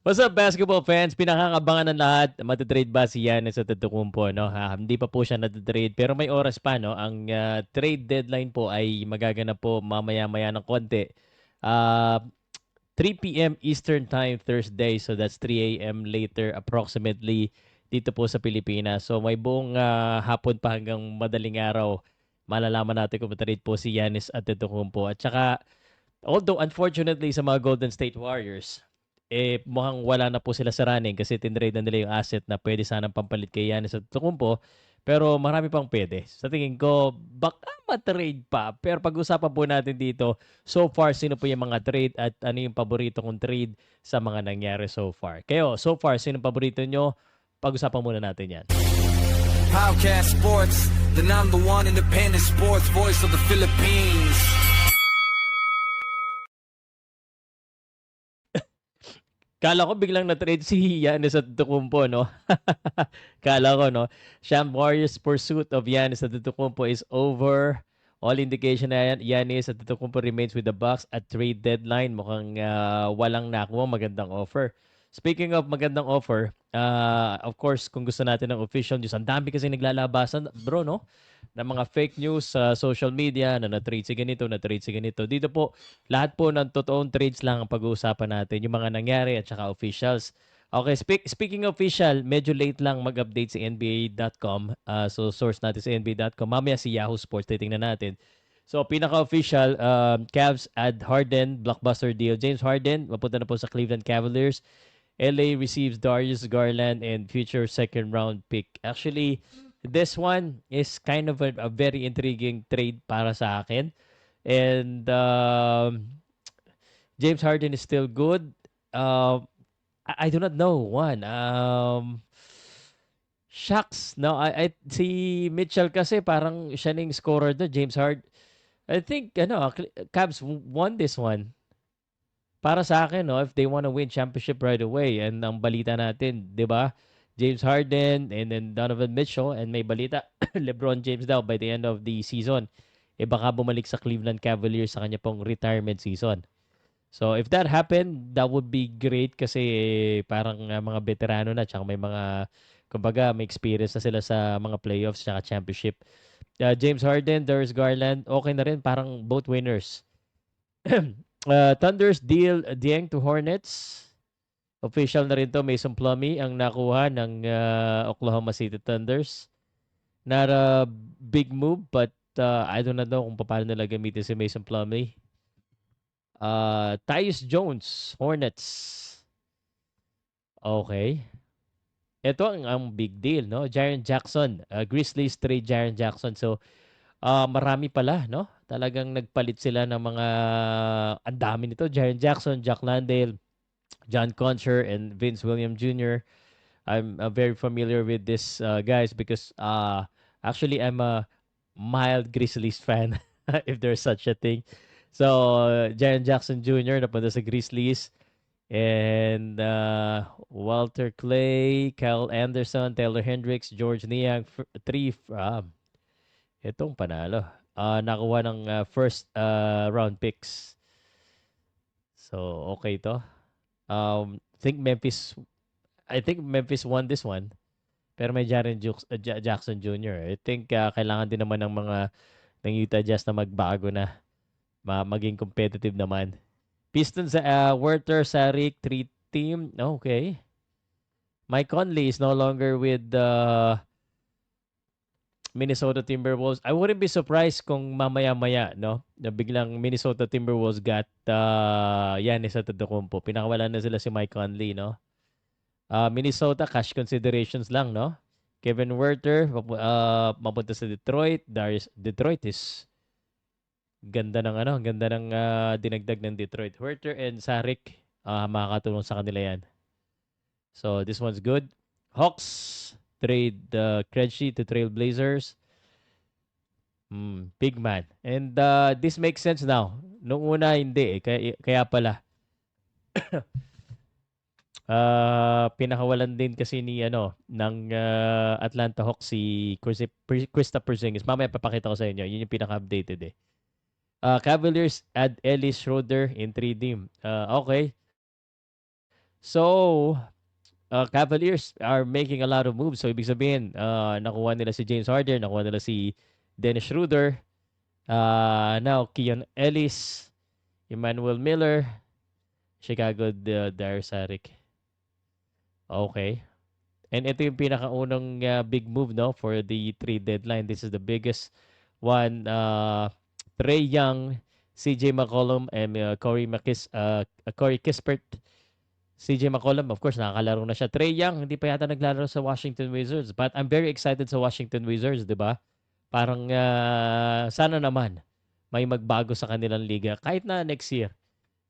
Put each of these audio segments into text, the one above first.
What's up, basketball fans? Pinakakabangan ng lahat, matatrade ba si Giannis Antetokounmpo, no? Hindi pa po siya natatrade, pero may oras pa, no? Ang trade deadline po ay magaganap po mamaya-maya ng konti. Ah, 3 p.m. Eastern Time Thursday, so that's 3 a.m. later approximately dito po sa Pilipinas. So may buong hapon pa hanggang madaling araw malalaman natin kung matrade po si Giannis Antetokounmpo. At saka, although unfortunately sa mga Golden State Warriors, mukhang wala na po sila sa running kasi tinrade na nila yung asset na pwede sanang pampalit kay Giannis Antetokounmpo. Pero marami pang pwede. Sa tingin ko, baka matrade pa. Pero pag-usapan po natin dito, so far, sino po yung mga trade at ano yung paborito kong trade sa mga nangyari so far. Kayo, so far, sino paborito nyo? Pag-usapan muna natin yan. Podcast Sports, the number one independent sports voice of the Philippines. Kala ko biglang na-trade si Giannis Antetokounmpo, no? Kala ko, no? Sham Warriors' pursuit of Giannis Antetokounmpo is over. All indication na Giannis Antetokounmpo remains with the Bucks at trade deadline. Mukhang walang nakuha magandang offer. Speaking of magandang offer, of course, kung gusto natin ng official news, ang dami kasi naglalabasan, bro, no? Na mga fake news sa social media na na-trade si ganito, na-trade si ganito. Dito po, lahat po ng totoong trades lang ang pag-uusapan natin, yung mga nangyari at saka officials. Okay, speaking of official, medyo late lang mag-update si NBA.com. So, source natin sa NBA.com. Mamaya si Yahoo Sports, titingnan natin. So, pinaka-official, Cavs add Harden, blockbuster deal. James Harden, mapunta na po sa Cleveland Cavaliers. LA receives Darius Garland and future second round pick. Actually, this one is kind of a very intriguing trade para sa akin. And James Harden is still good. I do not know one. Shucks. No, si Mitchell kasi parang siya ning scorer do, James Harden. I think Cavs won this one. Para sa akin, no, if they want to win championship right away, and ang balita natin, di ba? James Harden and then Donovan Mitchell, and may balita, LeBron James daw by the end of the season, baka bumalik sa Cleveland Cavaliers sa kanya pong retirement season. So if that happened, that would be great kasi parang mga veterano na, tsaka may mga, kumbaga, may experience na sila sa mga playoffs tsaka championship. James Harden, Darius Garland, okay na rin, parang both winners. Thunder's deal Dieng to Hornets. Official na rin to, Mason Plumlee ang nakuha ng Oklahoma City Thunders. Not a big move, but I don't know kung paano nila gamitin si Mason Plumlee. Tyus Jones, Hornets. Okay. Ito ang big deal, no? Jaren Jackson, Grizzlies trade Jaren Jackson. So, marami pala, no? Talagang nagpalit sila ng mga ang dami nito. Jaren Jackson, Jack Landale, John Concher, and Vince Williams Jr. I'm very familiar with this guys because actually I'm a mild Grizzlies fan if there's such a thing. So, Jaren Jackson Jr. napunta sa Grizzlies. And Walter Clay, Kyle Anderson, Taylor Hendricks, George Niang, three itong panalo. Nakuha ng first round picks. So, okay to. I think Memphis won this one. Pero may Jaren Jackson Jr. I think kailangan din naman ng mga ng Utah Jazz na magbago na. Maging competitive naman. Pistons, Werther, Saric, 3-team. Okay. Mike Conley is no longer with the Minnesota Timberwolves. I wouldn't be surprised kung mamaya-maya, no? Na biglang Minnesota Timberwolves got Giannis Antetokounmpo. Pinakawala na sila si Mike Conley, no? Minnesota, cash considerations lang, no? Kevin Werther, mapunta sa Detroit. Detroit is ganda ng dinagdag ng Detroit. Werther and Saric, makakatulong sa kanila yan. So, this one's good. Hawks, trade Krejci to Trailblazers. Big man. And this makes sense now. Nung una, hindi. Kaya pala. Pinakawalan din kasi ng Atlanta Hawks si Kristaps Porzingis. Mamaya papakita ko sa inyo. Yun yung pinaka-updated Cavaliers add Ellis Schroeder in 3D. Okay. So, Cavaliers are making a lot of moves. So, ibig sabihin, nakuha nila si James Harden, nakuha nila si Dennis Schroeder, now Keon Ellis, Emmanuel Miller, Chicago Darius Saric. Okay. And ito yung pinakaunang big move, no, for the trade deadline. This is the biggest one. Trey Young, CJ McCollum, and Corey Kispert. CJ McCollum, of course, nakakalaro na siya. Trey Young, hindi pa yata naglalaro sa Washington Wizards. But I'm very excited sa Washington Wizards, di ba? Parang sana naman may magbago sa kanilang liga kahit na next year.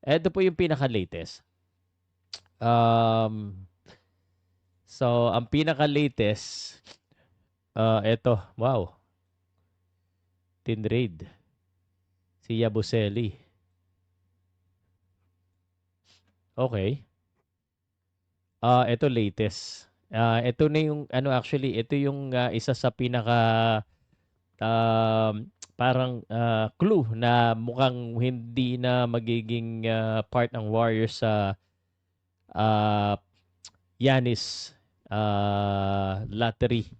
Ito po yung pinaka-latest. So, ang pinaka-latest, eto, wow. Tinraid. Si Yabusele. Okay. Ito latest. Ito na yung, actually, ito yung isa sa pinaka, parang clue na mukhang hindi na magiging part ng Warriors sa Giannis lottery.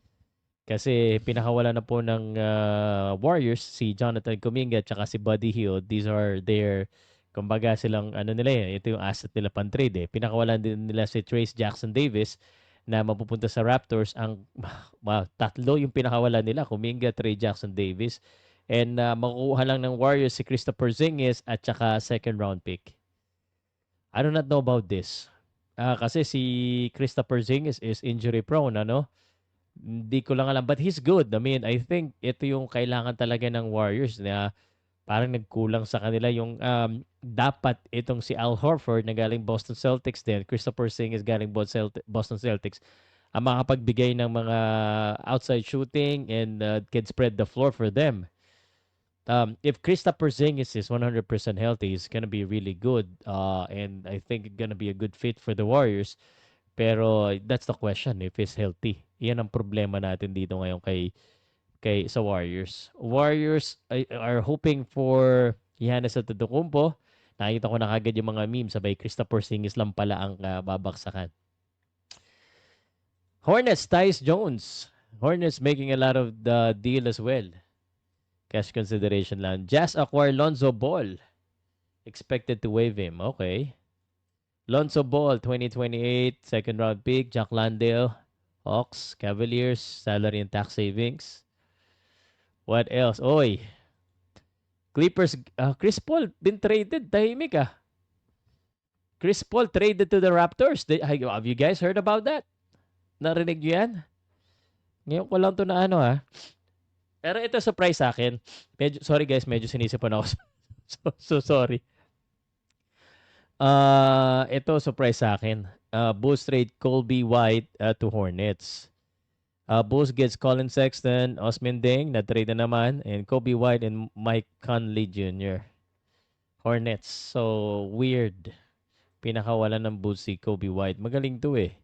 Kasi pinakawala na po ng Warriors si Jonathan Kuminga at si Buddy Hield. These are their, kumbaga silang nila ito yung asset nila pan-trade eh. Pinakawalan din nila si Trayce Jackson-Davis na mapupunta sa Raptors. Ang tatlo yung pinakawalan nila, Kuminga, Trey Jackson-Davis. And makukuha lang ng Warriors si Christopher Porzingis at saka second round pick. I do not know about this. Kasi si Christopher Porzingis is injury prone, Hindi ko lang alam. But he's good. I mean, I think ito yung kailangan talaga ng Warriors na parang nagkulang sa kanila yung dapat itong si Al Horford na galing Boston Celtics din. Christopher Porzingis galing Boston Celtics. Ang makapagbigay ng mga outside shooting and can spread the floor for them. If Christopher Porzingis is 100% healthy, he's gonna be really good. And I think it's gonna be a good fit for the Warriors. Pero that's the question, if he's healthy. Yan ang problema natin dito ngayon sa Warriors. Warriors are hoping for Giannis Antetokounmpo. Nakita ko na kagad yung mga memes, sabay Christopher Porzingis lang pala ang babaksakan. Hornets, Tyus Jones. Hornets making a lot of the deal as well. Cash consideration lang. Jazz acquire Lonzo Ball. Expected to waive him. Okay. Lonzo Ball, 2028, second round pick. Jack Landale, Hawks, Cavaliers, salary and tax savings. What else? Oy. Clippers, Chris Paul, been traded. Tahimik Chris Paul traded to the Raptors. Have you guys heard about that? Narinig nyo yan? Ngayon ko lang to na Pero ito surprise sa akin. Sorry guys, medyo sinisipan ako. so sorry. Ito surprise sa akin. Bulls trade Colby White to Hornets. Bulls gets Colin Sexton, Osman Deng, na-trade na naman, and Kobe White and Mike Conley Jr. Hornets. So, weird. Pinakawalan ng Bulls si Kobe White. Magaling to eh.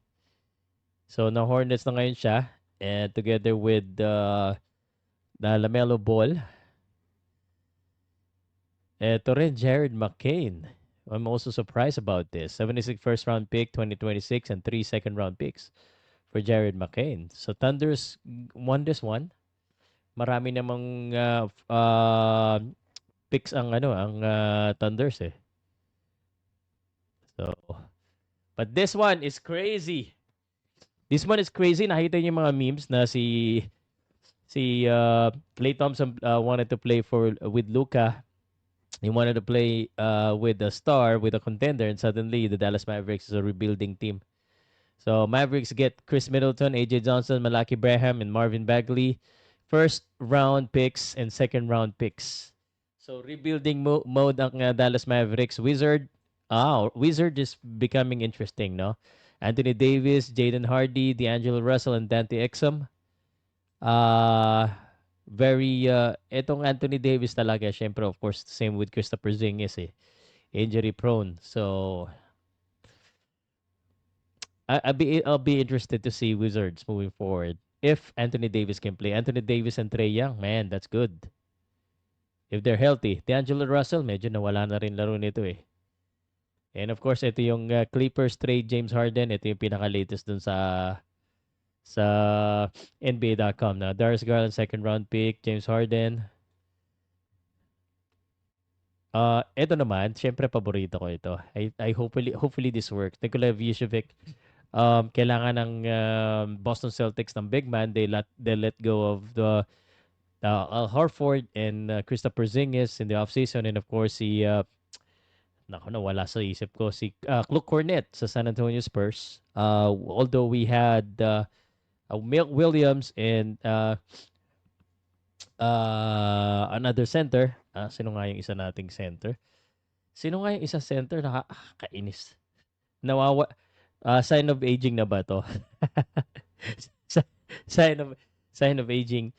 So, na Hornets na ngayon siya, and together with the LaMelo Ball. Ito rin, Jared McCain. I'm also surprised about this. 76 first round pick, 2026, and 3 second round picks for Jared McCain. So Thunders won this one. Marami namang picks ang Thunders eh. So, but this one is crazy. This one is crazy. Nakita niyo yung mga memes na si Klay Thompson wanted to play with Luka. He wanted to play with a star, with a contender, and suddenly the Dallas Mavericks is a rebuilding team. So Mavericks get Chris Middleton, AJ Johnson, Malaki Braham, and Marvin Bagley. First round picks and second round picks. So rebuilding mode ang Dallas Mavericks. Wizard is becoming interesting, no? Anthony Davis, Jaden Hardy, D'Angelo Russell, and Dante Exum. Etong Anthony Davis talaga, syempre, of course, same with Christopher Porzingis eh. Injury prone. So, I'll be interested to see Wizards moving forward. If Anthony Davis can play. Anthony Davis and Trae Young, man, that's good. If they're healthy. D'Angelo Russell, medyo nawala na rin laro nito eh. And of course, ito yung Clippers trade James Harden. Ito yung pinaka-latest dun sa NBA.com na Darius Garland second round pick, James Harden. Ito naman, syempre paborito ko ito. I hopefully this works. Nikola Vucevic, kailangan ng Boston Celtics ng big man. They let go of the Al Horford and Kristaps Porzingis in the offseason, and of course si naku, nawala sa isip ko si Luke Cornett sa San Antonio Spurs. Although we had Milt Williams and another center. Sino nga yung isa nating center? Sino nga yung isa center? Nakakainis. Nawawa. Sign of aging na ba to? Si- sign of sign of aging.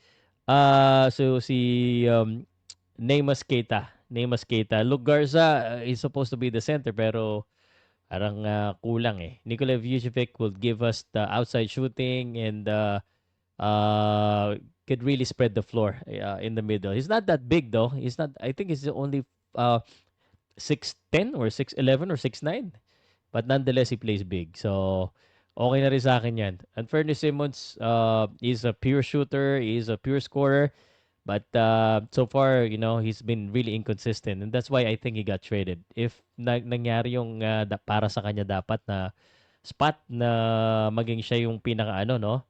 So si Neymar Keita. Luke Garza is supposed to be the center pero parang kulang eh. Nikola Vucevic will give us the outside shooting and could really spread the floor in the middle. He's not that big though. He's not. I think he's only 6'10 or 6'11 or 6'9. But nonetheless, he plays big. So, okay na rin sa akin yan. And Fernie Simmons is a pure shooter. He's a pure scorer. But so far, he's been really inconsistent. And that's why I think he got traded. If nangyari yung para sa kanya dapat na spot na maging siya yung pinaka no?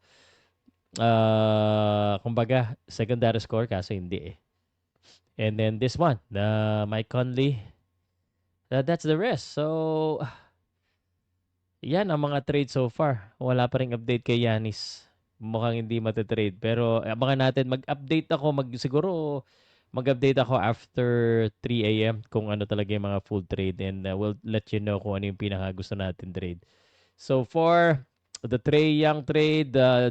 Kumbaga, secondary score kasi hindi eh. And then this one, Mike Conley. That's the rest. So, yan ang mga trade so far. Wala pa ring update kay Yanis. Mukhang hindi matatrade. Pero abangan natin. Siguro mag-update ako after 3 a.m. kung ano talaga yung mga full trade. And we'll let you know kung ano yung pinaka gusto natin trade. So for the Trae Young trade, the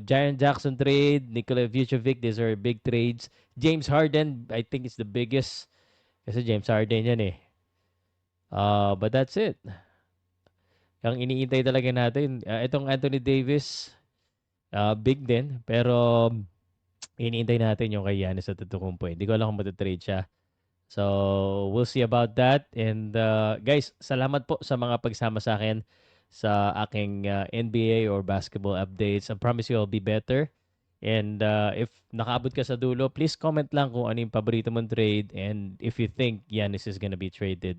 Jaren Jackson trade, Nikola Vucevic, these are big trades. James Harden, I think it's the biggest. Kasi James Harden yan eh. But that's it. Ang iniintay talaga natin, itong Anthony Davis, big din. Pero iniintay natin yung kay Giannis Antetokounmpo. Hindi ko alam kung matatrade siya. So, we'll see about that. And guys, salamat po sa mga pagsama sa akin sa aking NBA or basketball updates. I promise you I'll be better. And if nakaabot ka sa dulo, please comment lang kung ano yung paborito mong trade and if you think Giannis is gonna be traded.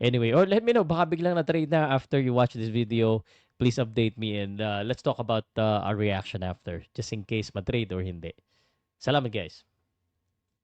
Anyway, or let me know, baka biglang na-trade na after you watch this video. Please update me and let's talk about our reaction after, just in case ma-trade or hindi. Salamat guys.